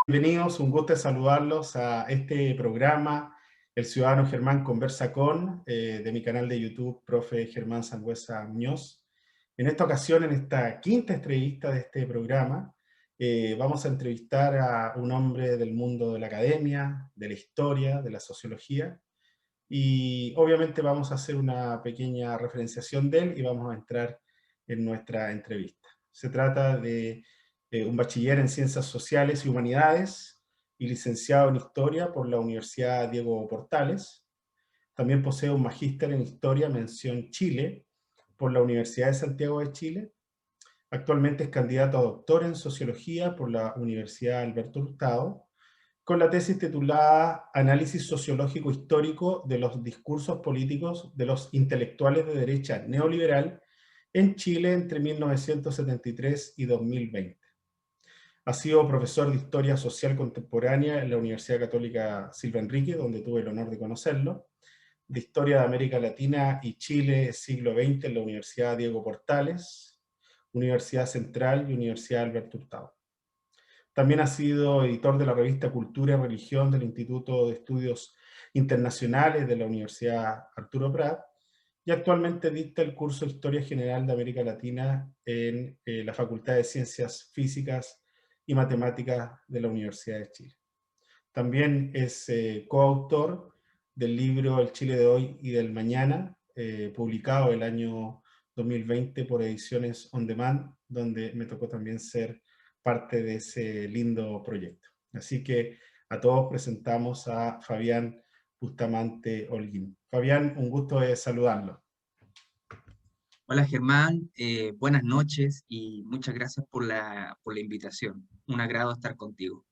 Bienvenidos, un gusto de saludarlos a este programa, El Ciudadano Germán Conversa con, de mi canal de YouTube, profe Germán Sangüesa Muñoz. En esta ocasión, en esta quinta entrevista de este programa, vamos a entrevistar a un hombre del mundo de la academia, de la historia, de la sociología, y obviamente vamos a hacer una pequeña referenciación de él y vamos a entrar en nuestra entrevista. Se trata de un bachiller en Ciencias Sociales y Humanidades y licenciado en Historia por la Universidad Diego Portales. También posee un magíster en Historia, mención Chile, por la Universidad de Santiago de Chile. Actualmente es candidato a doctor en Sociología por la Universidad Alberto Hurtado, con la tesis titulada Análisis sociológico histórico de los discursos políticos de los intelectuales de derecha neoliberal en Chile entre 1973 y 2020. Ha sido profesor de Historia Social Contemporánea en la Universidad Católica Silva Enrique, donde tuve el honor de conocerlo, de Historia de América Latina y Chile siglo XX en la Universidad Diego Portales, Universidad Central y Universidad Alberto Hurtado. También ha sido editor de la revista Cultura y Religión del Instituto de Estudios Internacionales de la Universidad Arturo Prat y actualmente dicta el curso de Historia General de América Latina en la Facultad de Ciencias Físicas y Matemáticas de la Universidad de Chile. También es coautor del libro El Chile de hoy y del mañana, publicado el año 2020 por Ediciones On Demand, donde me tocó también ser parte de ese lindo proyecto. Así que a todos presentamos a Fabián Bustamante Holguín. Fabián, un gusto de saludarlo. Hola Germán, buenas noches y muchas gracias por la invitación. Un agrado estar contigo.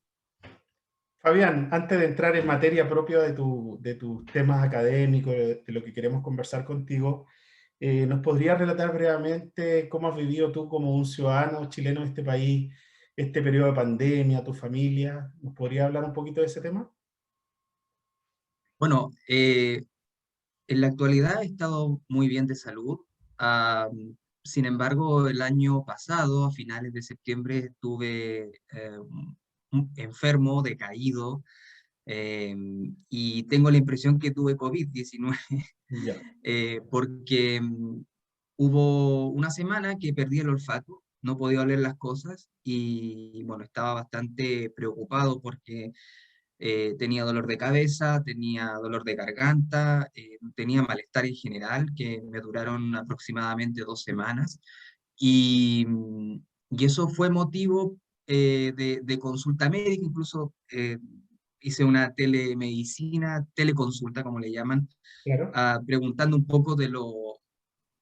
Fabián, antes de entrar en materia propia de tus temas académicos, de lo que queremos conversar contigo, ¿nos podrías relatar brevemente cómo has vivido tú como un ciudadano chileno de este país, este periodo de pandemia, tu familia? ¿Nos podrías hablar un poquito de ese tema? Bueno, en la actualidad he estado muy bien de salud. Ah, Sin embargo, el año pasado, a finales de septiembre, estuve enfermo, decaído, eh, y tengo la impresión que tuve COVID-19, Ya, porque hubo una semana que perdí el olfato, no podía oler las cosas y bueno, estaba bastante preocupado porque tenía dolor de cabeza, tenía dolor de garganta, tenía malestar en general que me duraron aproximadamente 2 semanas y eso fue motivo de consulta médica, incluso hice una telemedicina, teleconsulta como le llaman, claro. preguntando un poco de lo,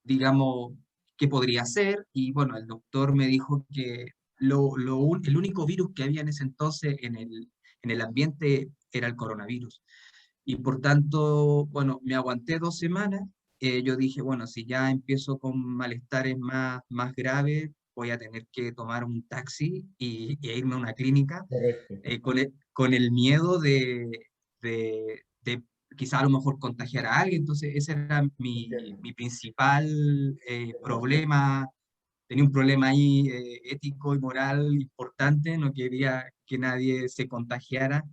digamos, qué podría ser y bueno, el doctor me dijo que el único virus que había en ese entonces en el ambiente era el coronavirus. Y por tanto, bueno, me aguanté 2 semanas. Yo dije, bueno, si ya empiezo con malestares más graves, voy a tener que tomar un taxi e irme a una clínica Correcto. con el miedo de quizá a lo mejor contagiar a alguien. Entonces, ese era Entiendo. mi principal problema. Tenía un problema ahí ético y moral importante, no quería que nadie se contagiara,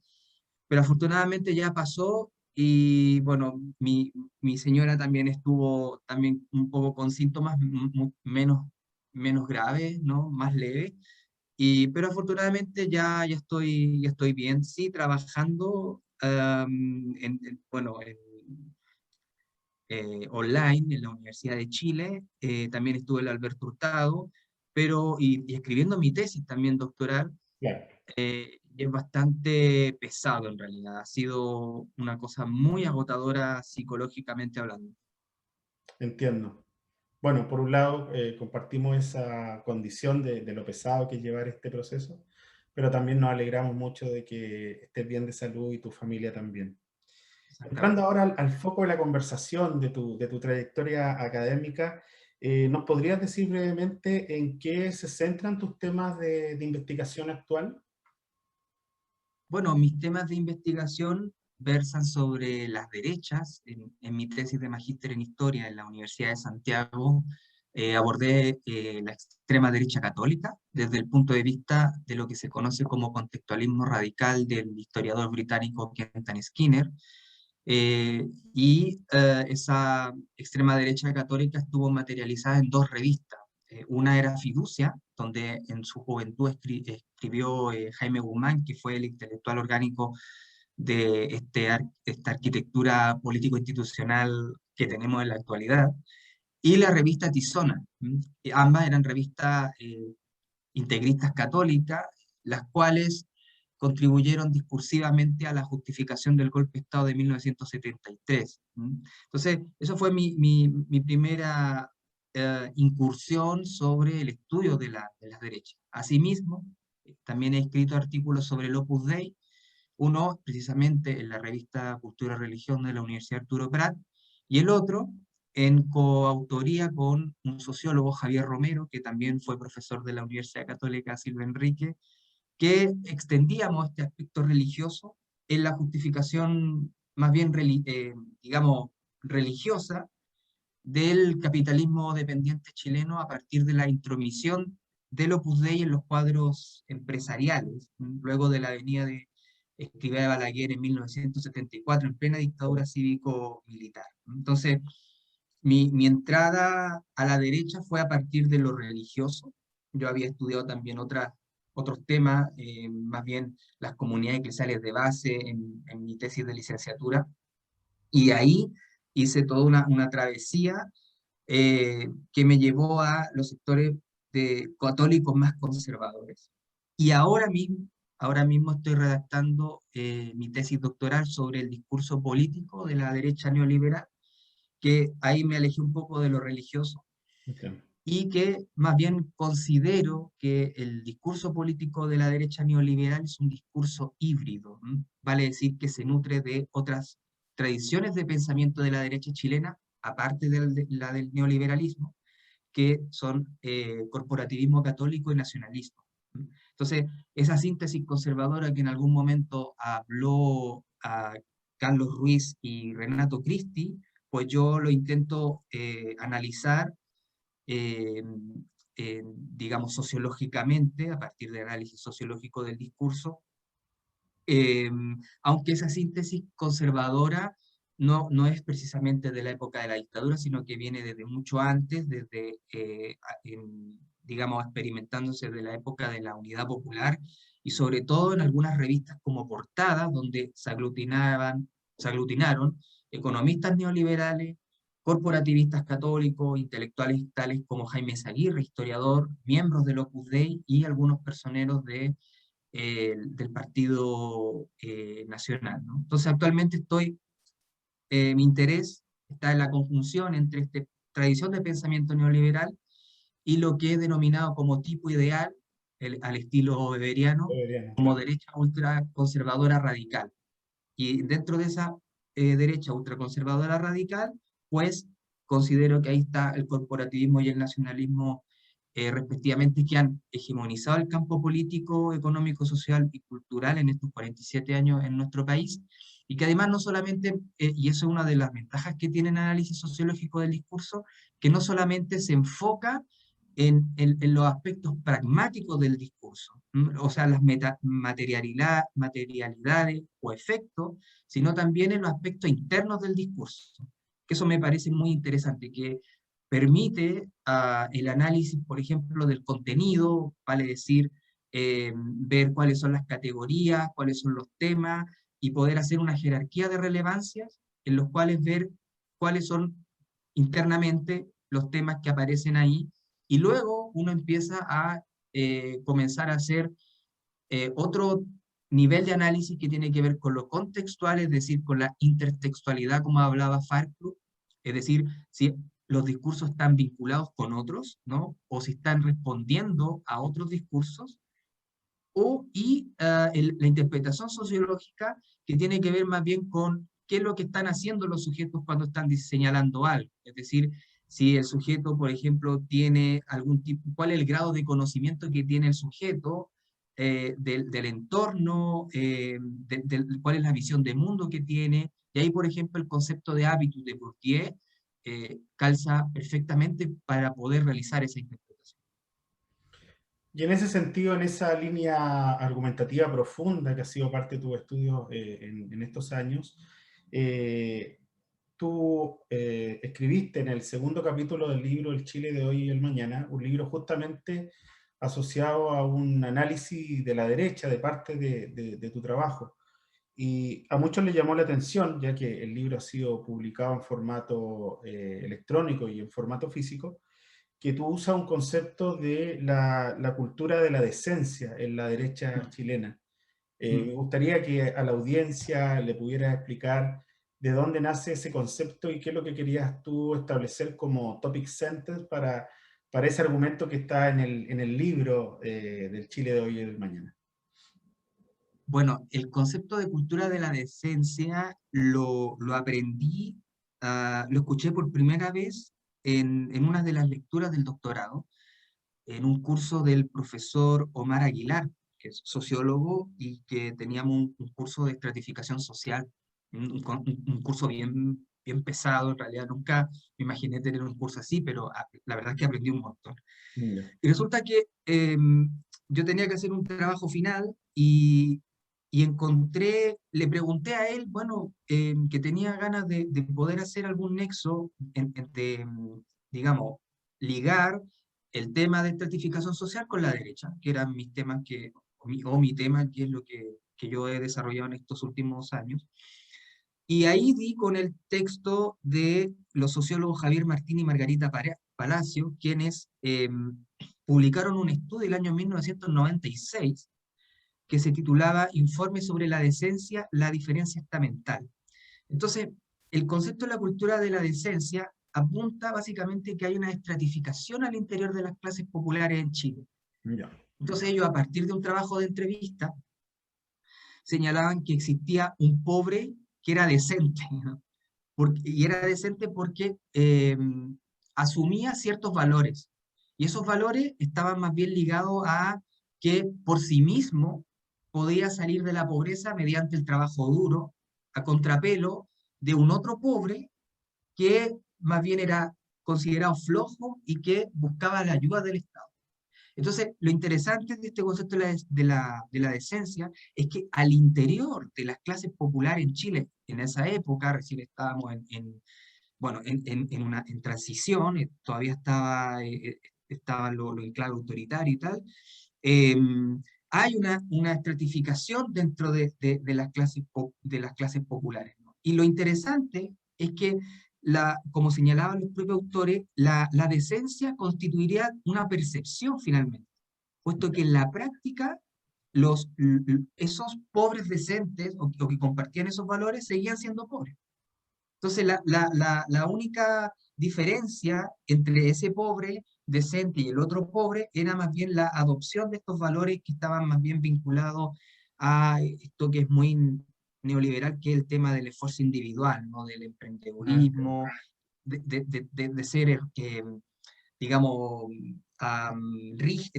pero afortunadamente ya pasó y bueno, mi señora también estuvo también un poco con síntomas menos graves, ¿no? Más leves, pero afortunadamente ya estoy bien, sí, trabajando bueno, online en la Universidad de Chile, también estuve en el Alberto Hurtado, y escribiendo mi tesis también doctoral. Claro, Y es bastante pesado en realidad, ha sido una cosa muy agotadora psicológicamente hablando. entiendo. Bueno, por un lado, compartimos esa condición de lo pesado que es llevar este proceso, pero también nos alegramos mucho de que estés bien de salud y tu familia también. Entrando Exactamente. ahora al foco de la conversación de tu trayectoria académica, ¿nos podrías decir brevemente en qué se centran tus temas de investigación actual? Bueno, mis temas de investigación versan sobre las derechas en mi tesis de magíster en historia en la Universidad de Santiago. abordé la extrema derecha católica desde el punto de vista de lo que se conoce como contextualismo radical del historiador británico Kenton Skinner, esa extrema derecha católica estuvo materializada en dos revistas. Una era Fiducia, donde en su juventud escribió Jaime Guzmán, que fue el intelectual orgánico de esta arquitectura político-institucional que tenemos en la actualidad, y la revista Tizona. Ambas eran revistas integristas católicas, las cuales contribuyeron discursivamente a la justificación del golpe de Estado de 1973. Entonces, eso fue mi primera incursión sobre el estudio de las derechas. Asimismo, también he escrito artículos sobre el Opus Dei, uno precisamente en la revista Cultura y Religión de la Universidad Arturo Prat, y el otro en coautoría con un sociólogo, Javier Romero, que también fue profesor de la Universidad Católica Silva Enrique, que extendíamos este aspecto religioso en la justificación más bien, digamos, religiosa del capitalismo dependiente chileno a partir de la intromisión del Opus Dei en los cuadros empresariales, luego de la venida de Escrivá de Balaguer en 1974, en plena dictadura cívico-militar. Entonces, mi entrada a la derecha fue a partir de lo religioso. Yo había estudiado también otros temas, más bien las comunidades eclesiales de base en mi tesis de licenciatura, y ahí hice toda una travesía que me llevó a los sectores católicos más conservadores. Y ahora mismo estoy redactando mi tesis doctoral sobre el discurso político de la derecha neoliberal, que ahí me alejé un poco de lo religioso, Okay. y que más bien considero que el discurso político de la derecha neoliberal es un discurso híbrido, vale decir que se nutre de otras tradiciones de pensamiento de la derecha chilena, aparte de la del neoliberalismo, que son corporativismo católico y nacionalismo. Entonces, esa síntesis conservadora que en algún momento habló a Carlos Ruiz y Renato Cristi, pues yo lo intento analizar, eh, digamos, sociológicamente, a partir de análisis sociológico del discurso, eh, aunque esa síntesis conservadora no es precisamente de la época de la dictadura, sino que viene desde mucho antes, desde, digamos, experimentándose de la época de la Unidad Popular, y sobre todo en algunas revistas como Portada, donde se aglutinaron economistas neoliberales, corporativistas católicos, intelectuales tales como Jaime Zaguirre, historiador, miembros del Opus Dei y algunos personeros del Partido Nacional, ¿no? Entonces actualmente mi interés está en la conjunción entre esta tradición de pensamiento neoliberal y lo que he denominado como tipo ideal, al estilo weberiano, Deberían, como claro. derecha ultraconservadora radical. Y dentro de esa derecha ultraconservadora radical, pues considero que ahí está el corporativismo y el nacionalismo, respectivamente, que han hegemonizado el campo político, económico, social y cultural en estos 47 años en nuestro país, y que además no solamente, y eso es una de las ventajas que tiene el análisis sociológico del discurso, que no solamente se enfoca en los aspectos pragmáticos del discurso, o sea, las materialidades o efectos, sino también en los aspectos internos del discurso, que eso me parece muy interesante, que permite el análisis, por ejemplo, del contenido, vale decir, ver cuáles son las categorías, cuáles son los temas, y poder hacer una jerarquía de relevancias en los cuales ver cuáles son internamente los temas que aparecen ahí, y luego uno empieza a comenzar a hacer otro nivel de análisis que tiene que ver con lo contextual, es decir, con la intertextualidad, como hablaba Farclub, es decir, si los discursos están vinculados con otros, ¿no? O si están respondiendo a otros discursos, la interpretación sociológica, que tiene que ver más bien con qué es lo que están haciendo los sujetos cuando están señalando algo. Es decir, si el sujeto, por ejemplo, tiene algún tipo, cuál es el grado de conocimiento que tiene el sujeto del entorno, cuál es la visión de mundo que tiene. Y ahí, por ejemplo, el concepto de hábitus de Bourdieu calza perfectamente para poder realizar esa interpretación. Y en ese sentido, en esa línea argumentativa profunda que ha sido parte de tus estudios en estos años, tú escribiste en el segundo capítulo del libro El Chile de hoy y el mañana, un libro justamente asociado a un análisis de la derecha de parte de tu trabajo. Y a muchos les llamó la atención, ya que el libro ha sido publicado en formato electrónico y en formato físico, que tú usas un concepto de la cultura de la decencia en la derecha chilena. Me gustaría que a la audiencia le pudieras explicar de dónde nace ese concepto y qué es lo que querías tú establecer como topic center para ese argumento que está en el libro del Chile de hoy y del mañana. Bueno, el concepto de cultura de la decencia lo aprendí, lo escuché por primera vez en una de las lecturas del doctorado, en un curso del profesor Omar Aguilar, que es sociólogo y que teníamos un curso de estratificación social, un curso bien pesado. En realidad nunca me imaginé tener un curso así, pero la verdad es que aprendí un montón. Ya. Y resulta que yo tenía que hacer un trabajo final y le pregunté a él, bueno, que tenía ganas de poder hacer algún nexo digamos, ligar el tema de estratificación social con la derecha, que eran mis temas o mi tema, que es lo que yo he desarrollado en estos últimos años. Y ahí di con el texto de los sociólogos Javier Martín y Margarita Palacio, quienes publicaron un estudio el año 1996 que se titulaba Informe sobre la decencia, la diferencia estamental. Entonces, el concepto de la cultura de la decencia apunta básicamente que hay una estratificación al interior de las clases populares en Chile. Ya. Entonces ellos, a partir de un trabajo de entrevista, señalaban que existía un pobre que era decente, ¿no? Y era decente porque asumía ciertos valores, y esos valores estaban más bien ligados a que por sí mismo podía salir de la pobreza mediante el trabajo duro, a contrapelo de un otro pobre que más bien era considerado flojo y que buscaba la ayuda del Estado. Entonces, lo interesante de este concepto de la decencia es que al interior de las clases populares en Chile, en esa época, recién estábamos bueno, en transición, todavía estaba lo enclave autoritario y tal, eh, hay una estratificación dentro de de las clases populares, ¿no? Y lo interesante es que, como señalaban los propios autores, la decencia constituiría una percepción finalmente, puesto que en la práctica esos pobres decentes o que compartían esos valores seguían siendo pobres. Entonces, la única diferencia entre ese pobre decente y el otro pobre era más bien la adopción de estos valores que estaban más bien vinculados a esto que es muy neoliberal, que es el tema del esfuerzo individual, ¿no? Del emprendedurismo, de ser, digamos,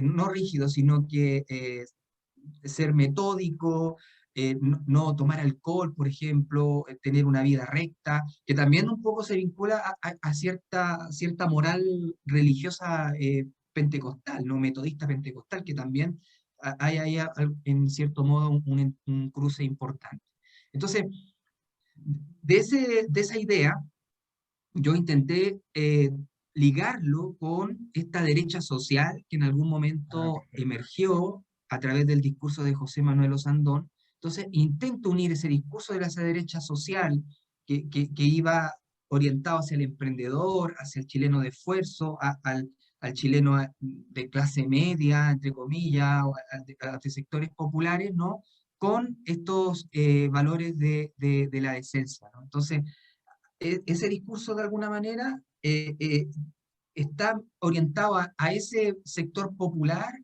no rígido, sino que ser metódico, no tomar alcohol, por ejemplo, tener una vida recta, que también un poco se vincula a cierta moral religiosa pentecostal, ¿no? Metodista pentecostal, que también hay ahí en cierto modo un cruce importante. Entonces, de esa idea, yo intenté ligarlo con esta derecha social que en algún momento emergió a través del discurso de José Manuel Osandón. Entonces, intento unir ese discurso de esa derecha social que iba orientado hacia el emprendedor, hacia el chileno de esfuerzo, al chileno de clase media, entre comillas, o de sectores populares, ¿no? Con estos valores de la decencia, ¿no? Entonces, ese discurso de alguna manera está orientado a ese sector popular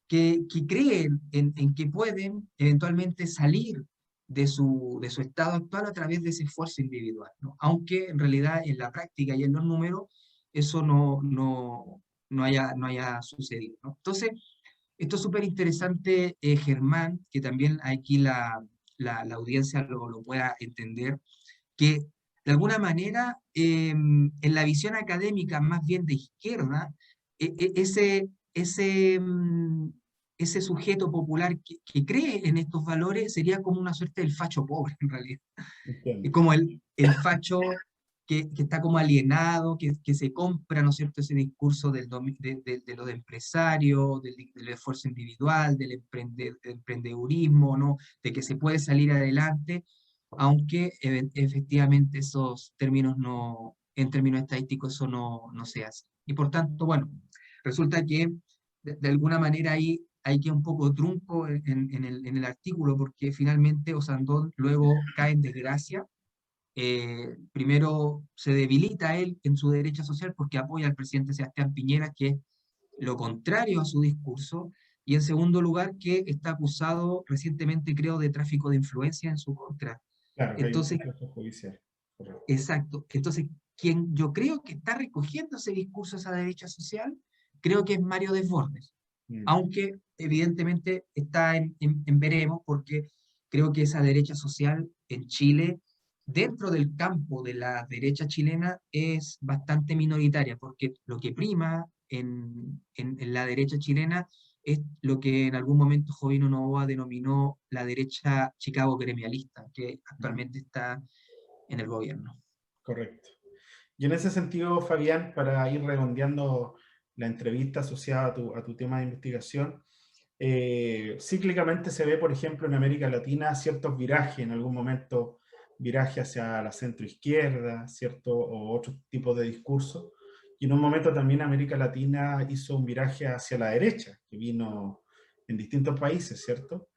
que cree en que pueden eventualmente salir de su estado actual a través de ese esfuerzo individual, ¿no? Aunque en realidad en la práctica y en los números eso no haya sucedido, ¿no? Entonces, esto es súper interesante, Germán, que también aquí la audiencia lo pueda entender, que de alguna manera, en la visión académica más bien de izquierda, ese sujeto popular que cree en estos valores sería como una suerte del facho pobre, en realidad. Es Entiendo. como el facho que está como alienado, que se compra, ¿no es cierto?, ese discurso de lo de empresario, del esfuerzo individual, del emprendedurismo, ¿no?, de que se puede salir adelante, aunque efectivamente esos términos no, en términos estadísticos eso no se hace. Y por tanto, bueno, resulta que de alguna manera ahí hay que un poco trunco en el artículo, porque finalmente Osandón luego cae en desgracia. Primero se debilita él en su derecha social porque apoya al presidente Sebastián Piñera, que es lo contrario a su discurso, y en segundo lugar que está acusado recientemente, creo, de tráfico de influencia en su contra. Claro, que hay un Entonces, proceso judicial. Correcto. exacto, entonces quien yo creo que está recogiendo ese discurso, esa derecha social, creo que es Mario Desbordes, Mm, aunque evidentemente está en veremos, porque creo que esa derecha social en Chile, dentro del campo de la derecha chilena, es bastante minoritaria, porque lo que prima en la derecha chilena es lo que en algún momento Jovino Novoa denominó la derecha Chicago gremialista, que ujú, actualmente está en el gobierno. correcto. Y en ese sentido, Fabián, para ir redondeando la entrevista asociada a tu tema de investigación, cíclicamente se ve, por ejemplo, en América Latina ciertos virajes, en algún momento viraje hacia la centroizquierda, ¿cierto? O otro tipo de discurso. Y en un momento también América Latina hizo un viraje hacia la derecha, que vino en distintos países, ¿cierto?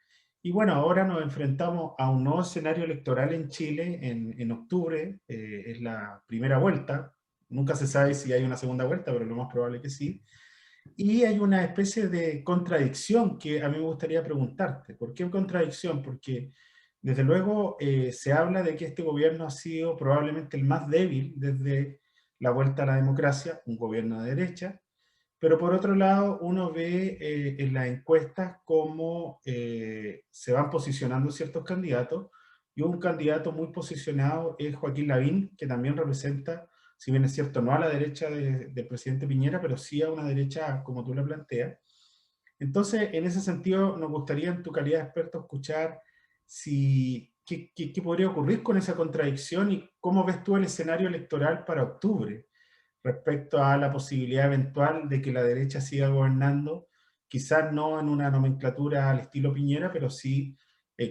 Y bueno, ahora nos enfrentamos a un nuevo escenario electoral en Chile en octubre, es la primera vuelta, nunca se sabe si hay una segunda vuelta, pero lo más probable que sí. Y hay una especie de contradicción que a mí me gustaría preguntarte. ¿Por qué contradicción? Porque desde luego se habla de que este gobierno ha sido probablemente el más débil desde la vuelta a la democracia, un gobierno de derecha, pero por otro lado uno ve en las encuestas cómo se van posicionando ciertos candidatos, y un candidato muy posicionado es Joaquín Lavín, que también representa, si bien es cierto, no a la derecha del presidente Piñera, pero sí a una derecha como tú la planteas. Entonces, en ese sentido, nos gustaría en tu calidad de experto escuchar qué podría ocurrir con esa contradicción y cómo ves tú el escenario electoral para octubre respecto a la posibilidad eventual de que la derecha siga gobernando, quizás no en una nomenclatura al estilo Piñera, pero sí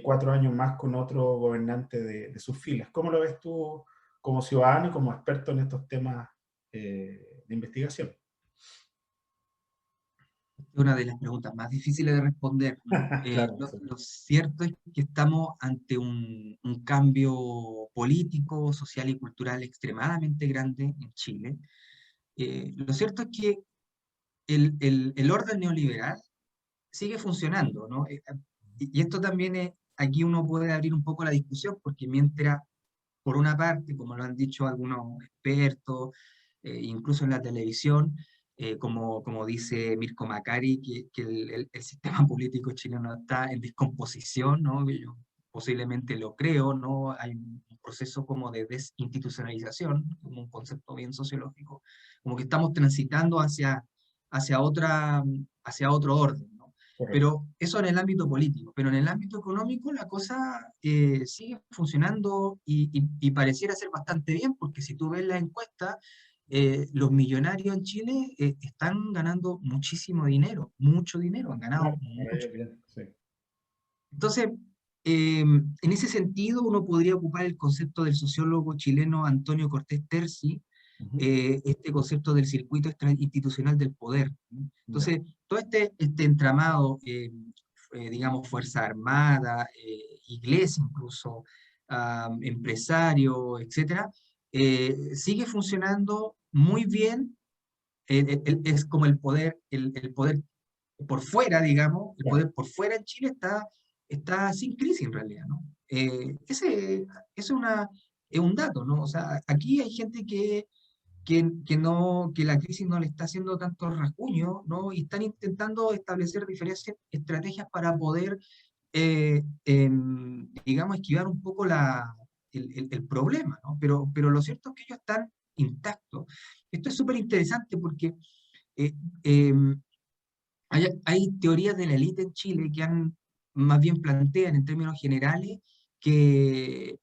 4 años más con otro gobernante de sus filas. ¿Cómo lo ves tú como ciudadano y como experto en estos temas de investigación? Una de las preguntas más difíciles de responder, ¿no? Claro, Lo cierto es que estamos ante un cambio político, social y cultural extremadamente grande en Chile. Lo cierto es que el orden neoliberal sigue funcionando, ¿no? Y esto también es, aquí uno puede abrir un poco la discusión, porque mientras, por una parte, como lo han dicho algunos expertos, incluso en la televisión, como dice Mirko Macari, que el sistema político chileno está en descomposición, ¿no? Yo posiblemente lo creo, ¿no? Hay un proceso como de desinstitucionalización, como un concepto bien sociológico, como que estamos transitando hacia hacia otro orden, ¿no? correcto. Pero eso en el ámbito político, pero en el ámbito económico la cosa sigue funcionando y pareciera ser bastante bien, porque si tú ves la encuesta, los millonarios en Chile están ganando muchísimo dinero, mucho dinero, han ganado Claro, para mucho. ellos bien, sí. Entonces, en ese sentido, uno podría ocupar el concepto del sociólogo chileno Antonio Cortés Terzi, Ujú. este concepto del circuito institucional del poder, ¿no? Ya, Entonces, todo este entramado, digamos, Fuerza Armada, Iglesia incluso, empresario, etcétera, sigue funcionando muy bien. Es como el poder por fuera, digamos, el claro. poder por fuera en Chile está sin crisis en realidad, ¿no? Ese es es un dato, ¿no? O sea, aquí hay gente que la crisis no le está haciendo tanto rasguño, ¿no? Y están intentando establecer diferentes estrategias para poder, digamos, esquivar un poco el problema, ¿no? Pero lo cierto es que ellos están intactos. Esto es súper interesante porque eh, em, hay teorías de la élite en Chile que han, más bien plantean en términos generales que,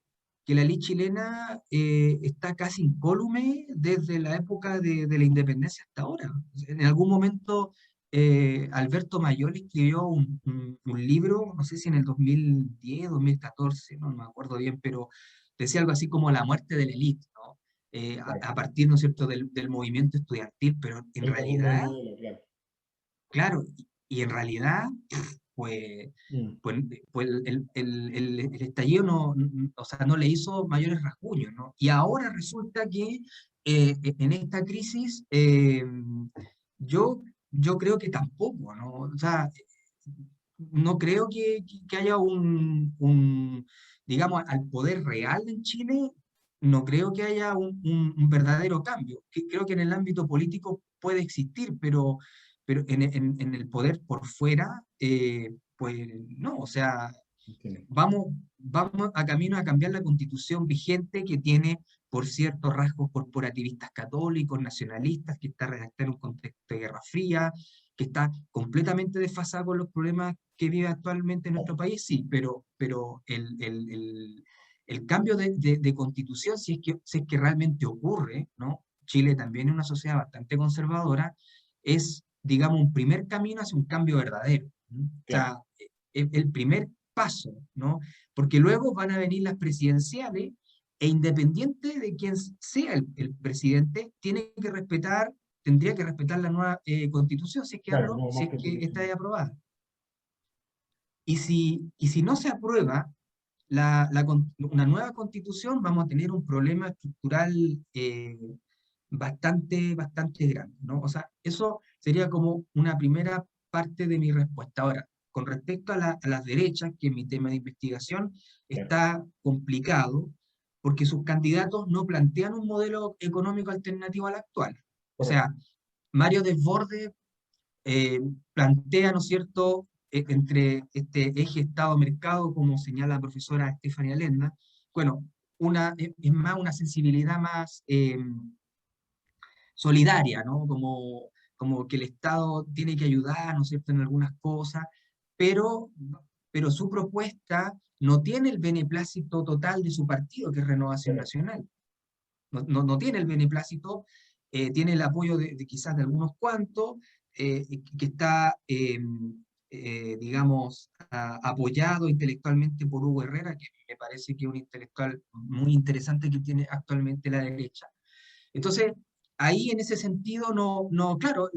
que la élite chilena está casi incólume desde la época de la independencia hasta ahora. En algún momento Alberto Mayol escribió un libro, no sé si en el 2010, 2014, no me acuerdo bien, pero decía algo así como La muerte de la élite, ¿no? Claro. A partir, ¿no es cierto?, del movimiento estudiantil, pero en El boom del realidad modelo, claro. claro, y en realidad, pues, Mm, pues el estallido o sea, no le hizo mayores rasguños, ¿no? Y ahora resulta que en esta crisis yo, yo creo que tampoco, ¿no? O sea, no creo que haya digamos, al poder real en Chile, no creo que haya un verdadero cambio. Creo que en el ámbito político puede existir, pero en el poder por fuera, pues no, o sea, entiendo. vamos a camino a cambiar la constitución vigente que tiene, por ciertos rasgos corporativistas católicos, nacionalistas, que está redactada en un contexto de Guerra Fría, que está completamente desfasada con los problemas que vive actualmente en nuestro país, sí, pero el cambio de constitución, si es que realmente ocurre, ¿no? Chile también es una sociedad bastante conservadora, es, digamos, un primer camino hacia un cambio verdadero. ¿No? O Claro, sea, el primer paso, ¿no? Porque luego van a venir las presidenciales e independiente de quién sea el presidente, tendría que respetar la nueva constitución claro, no si más es que está constitucional. ahí aprobada. Y si no se aprueba una nueva constitución, vamos a tener un problema estructural bastante grande, ¿no? O sea, eso sería como una primera parte de mi respuesta. Ahora, con respecto a las derechas, que es mi tema de investigación, Claro. está complicado porque sus candidatos no plantean un modelo económico alternativo al actual. O Correcto. sea, Mario Desbordes eh, plantea, ¿no es cierto?, entre este eje Estado-mercado, como señala la profesora Estefania Lenda, bueno, es más una sensibilidad más solidaria, ¿no? Como que el Estado tiene que ayudar, ¿no es cierto?, en algunas cosas, pero, pero su propuesta no tiene el beneplácito total de su partido, que es Renovación Claro. Nacional. No tiene el beneplácito, tiene el apoyo de quizás de algunos cuantos, que está, digamos, apoyado intelectualmente por Hugo Herrera, que me parece que es un intelectual muy interesante que tiene actualmente la derecha. Entonces, ahí en ese sentido, claro,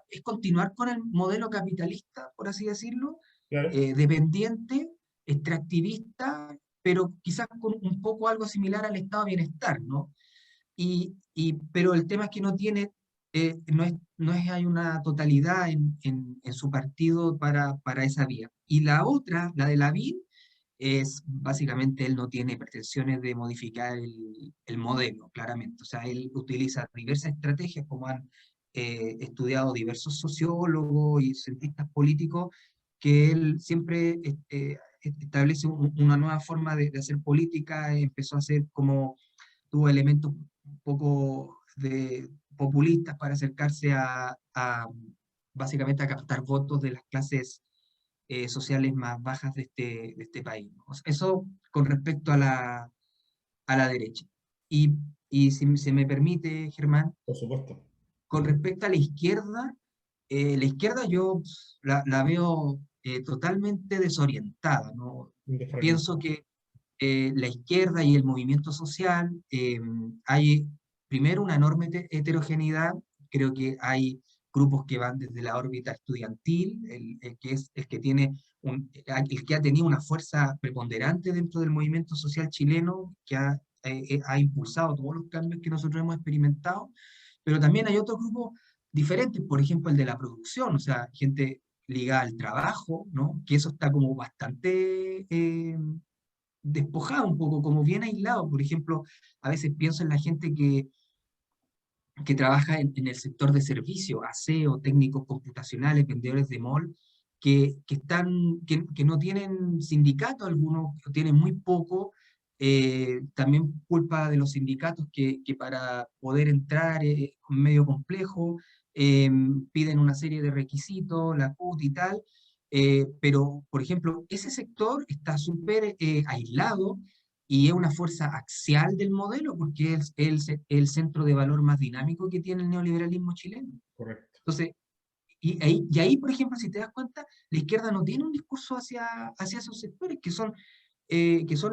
es continuar con el modelo capitalista, por así decirlo, Claro. dependiente, extractivista, pero quizás con un poco algo similar al estado de bienestar, ¿no? Pero el tema es que hay una totalidad en su partido para esa vía. Y la otra, la de Lavín, es básicamente él no tiene pretensiones de modificar el modelo, claramente. O sea, él utiliza diversas estrategias, como han estudiado diversos sociólogos y cientistas políticos, que él siempre establece una nueva forma de hacer política, empezó a hacer como tuvo elementos un poco populistas para acercarse básicamente a captar votos de las clases sociales más bajas de este país, ¿no? O sea, eso con respecto a la derecha. Y, y si se me permite, Germán, Por supuesto. con respecto a la izquierda yo la veo totalmente desorientada, ¿no? Pienso Desfragmentado. que la izquierda y el movimiento social, hay primero una enorme heterogeneidad, creo que hay grupos que van desde la órbita estudiantil, el que es el que tiene el que ha tenido una fuerza preponderante dentro del movimiento social chileno, que ha impulsado todos los cambios que nosotros hemos experimentado, pero también hay otros grupos diferentes, por ejemplo el de la producción, o sea, gente ligada al trabajo, ¿no? Que eso está como bastante despojado un poco, como bien aislado. Por ejemplo, a veces pienso en la gente que trabaja en el sector de servicio, aseo, técnicos computacionales, vendedores de mall, que no tienen sindicato algunos, o tienen muy poco, también culpa de los sindicatos que para poder entrar es medio complejo, piden una serie de requisitos, la CUT y tal, pero, por ejemplo, ese sector está súper aislado y es una fuerza axial del modelo porque es el centro de valor más dinámico que tiene el neoliberalismo chileno. Correcto. Entonces, y ahí, por ejemplo, si te das cuenta, la izquierda no tiene un discurso hacia esos sectores que son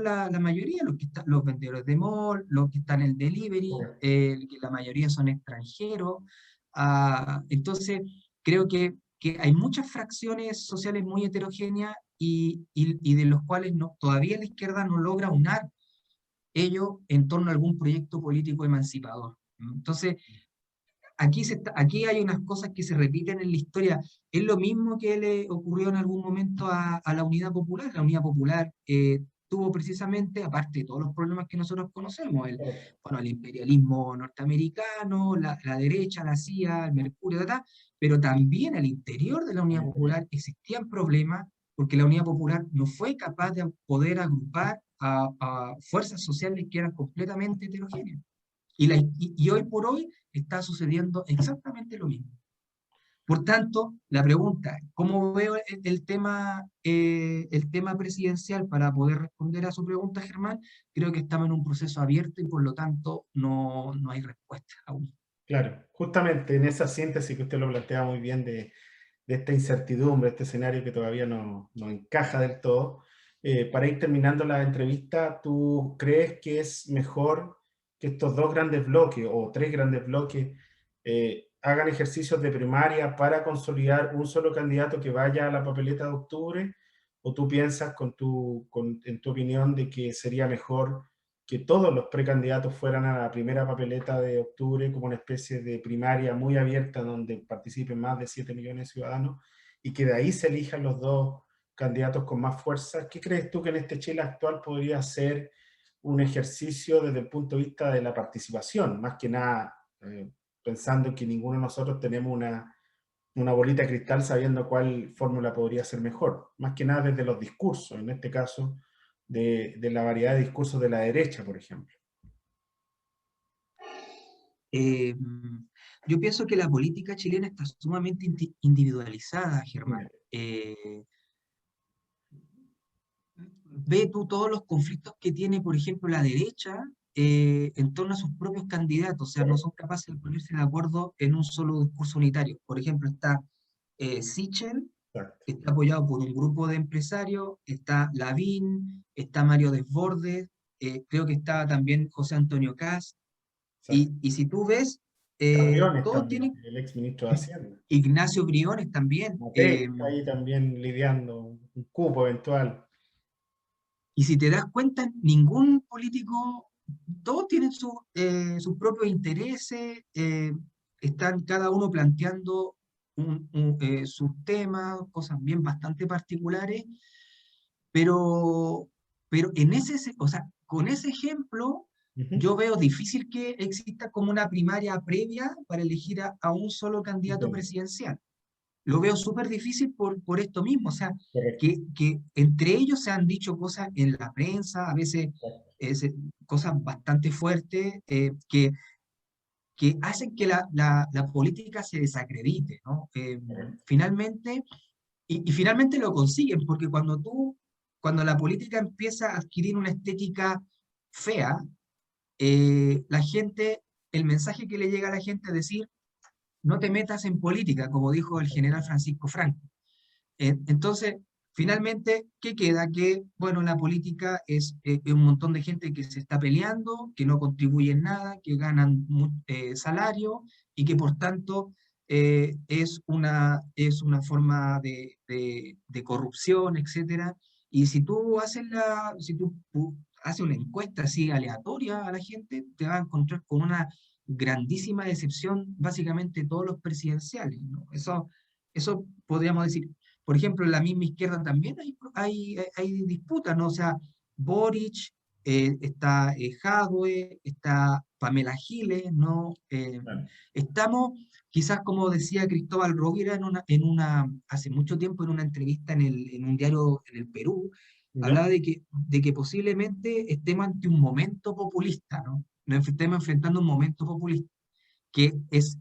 la mayoría, los vendedores de mall, los que están en el delivery, Correcto. que la mayoría son extranjeros. Entonces, creo que hay muchas fracciones sociales muy heterogéneas y de los cuales todavía la izquierda no logra unar ello en torno a algún proyecto político emancipador. Entonces, aquí hay unas cosas que se repiten en la historia. Es lo mismo que le ocurrió en algún momento a la Unidad Popular. La Unidad Popular tuvo precisamente, aparte de todos los problemas que nosotros conocemos, Correcto. bueno, el imperialismo norteamericano, la derecha, la CIA, el Mercurio, pero también al interior de la Unidad Popular existían problemas porque la Unidad Popular no fue capaz de poder agrupar a fuerzas sociales que eran completamente heterogéneas. Y hoy por hoy está sucediendo exactamente lo mismo. Por tanto, la pregunta, ¿cómo veo el tema presidencial para poder responder a su pregunta, Germán? Creo que estamos en un proceso abierto y por lo tanto no hay respuesta aún. Claro, justamente en esa síntesis que usted lo plantea muy bien de esta incertidumbre, este escenario que todavía no encaja del todo. Para ir terminando la entrevista, ¿tú crees que es mejor que estos dos grandes bloques o tres grandes bloques hagan ejercicios de primaria para consolidar un solo candidato que vaya a la papeleta de octubre? ¿O tú piensas en tu opinión de que sería mejor que todos los precandidatos fueran a la primera papeleta de octubre como una especie de primaria muy abierta donde participen más de 7 millones de ciudadanos y que de ahí se elijan los dos candidatos con más fuerza? ¿Qué crees tú que en este Chile actual podría ser un ejercicio desde el punto de vista de la participación? Más que nada, pensando en que ninguno de nosotros tenemos una bolita de cristal sabiendo cuál fórmula podría ser mejor. Más que nada desde los discursos, en este caso, de la variedad de discursos de la derecha, por ejemplo. Eh, yo pienso que la política chilena está sumamente individualizada, Germán. Ve tú todos los conflictos que tiene, por ejemplo, la derecha en torno a sus propios candidatos, o sea, no son capaces de ponerse de acuerdo en un solo discurso unitario. Por ejemplo, está Sichel, Exacto. que está apoyado por un grupo de empresarios, está Lavín, está Mario Desbordes, creo que está también José Antonio Kast, Exacto. y si tú ves, Está Briones todos también, tienen, el ex ministro de Hacienda. Ignacio Briones también, Matei está ahí también lidiando un cupo eventual. y si te das cuenta, ningún político, todos tienen sus propios intereses, están cada uno planteando sus temas, cosas bien bastante particulares, pero, pero o sea, con ese ejemplo, Ujú. yo veo difícil que exista como una primaria previa para elegir a un solo candidato Entiendo. presidencial. Lo veo súper difícil por esto mismo, o sea, Correcto. que entre ellos se han dicho cosas en la prensa, a veces cosas bastante fuertes, que hacen que la política se desacredite, ¿no? Correcto. Finalmente, y finalmente lo consiguen, porque cuando la política empieza a adquirir una estética fea, la gente, el mensaje que le llega a la gente es decir, no te metas en política, como dijo el general Francisco Franco. Entonces, finalmente, ¿qué queda? Que, bueno, la política es un montón de gente que se está peleando, que no contribuye en nada, que ganan salario y que por tanto es una forma de corrupción, etcétera. Y si tú haces una encuesta así aleatoria a la gente, te vas a encontrar con una grandísima decepción, básicamente todos los presidenciales, ¿no? Eso podríamos decir. Por ejemplo, en la misma izquierda también hay disputas, ¿no? O sea, Boric, está Jadwe, está Pamela Giles, ¿no? Claro. Estamos, quizás como decía Cristóbal Rovira hace mucho tiempo en una entrevista en un diario en el Perú, ¿Ya? hablaba de que posiblemente estemos ante un momento populista, ¿no? Nos estemos enfrentando un momento populista, que es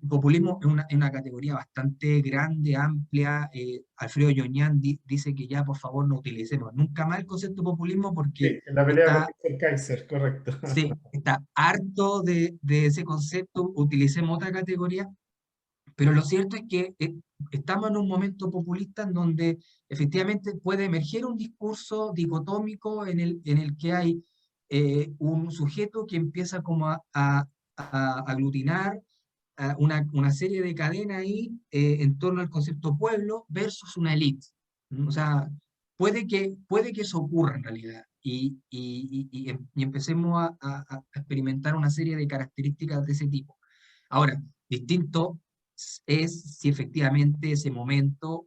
populismo en una categoría bastante grande, amplia. Alfredo Yoñán dice que ya por favor no utilicemos nunca más el concepto populismo porque Sí, en la pelea con está, Víctor Kaiser, correcto. sí, está harto de ese concepto, utilicemos otra categoría, pero lo cierto es que estamos en un momento populista en donde efectivamente puede emerger un discurso dicotómico en el que hay un sujeto que empieza como a aglutinar una serie de cadenas ahí en torno al concepto pueblo versus una élite. O sea, puede que eso ocurra en realidad y empecemos a experimentar una serie de características de ese tipo. Ahora, distinto es si efectivamente ese momento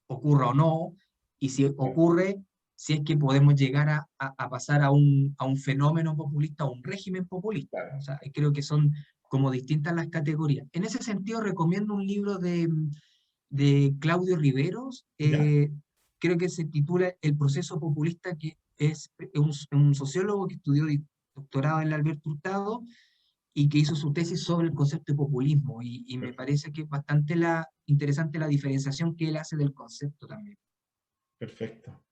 ocurra o no, y si ocurre, si es que podemos llegar a pasar a un fenómeno populista, a un régimen populista. O Claro, sea, creo que son como distintas las categorías. En ese sentido, recomiendo un libro de Claudio Riveros, ya, creo que se titula El proceso populista, que es un sociólogo que estudió doctorado en la Alberto Hurtado y que hizo su tesis sobre el concepto de populismo, y me perfecto. parece que es bastante interesante la diferenciación que él hace del concepto también. Perfecto.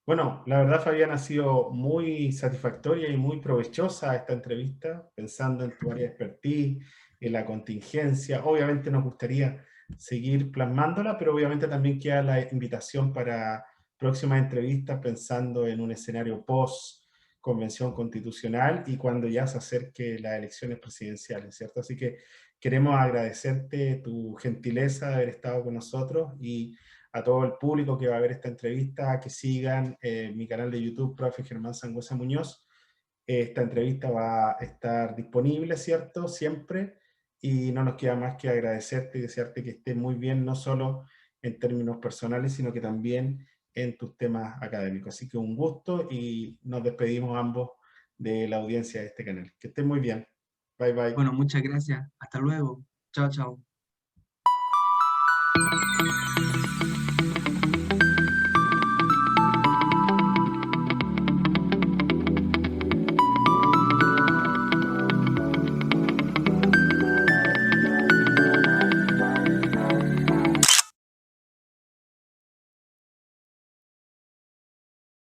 Bueno, la verdad, Fabián, ha sido muy satisfactoria y muy provechosa esta entrevista, pensando en tu área de expertise, en la contingencia. Obviamente nos gustaría seguir plasmándola, pero obviamente también queda la invitación para próximas entrevistas, pensando en un escenario post convención constitucional y cuando ya se acerque las elecciones presidenciales, ¿cierto? Así que queremos agradecerte tu gentileza de haber estado con nosotros y a todo el público que va a ver esta entrevista, que sigan mi canal de YouTube, Profe Germán Sangüesa Muñoz. Esta entrevista va a estar disponible, ¿cierto? Siempre. Y no nos queda más que agradecerte y desearte que estés muy bien, no solo en términos personales, sino que también en tus temas académicos. Así que un gusto y nos despedimos ambos de la audiencia de este canal. Que estén muy bien. Bye bye. Bueno, muchas gracias. Hasta luego. Chao, chao.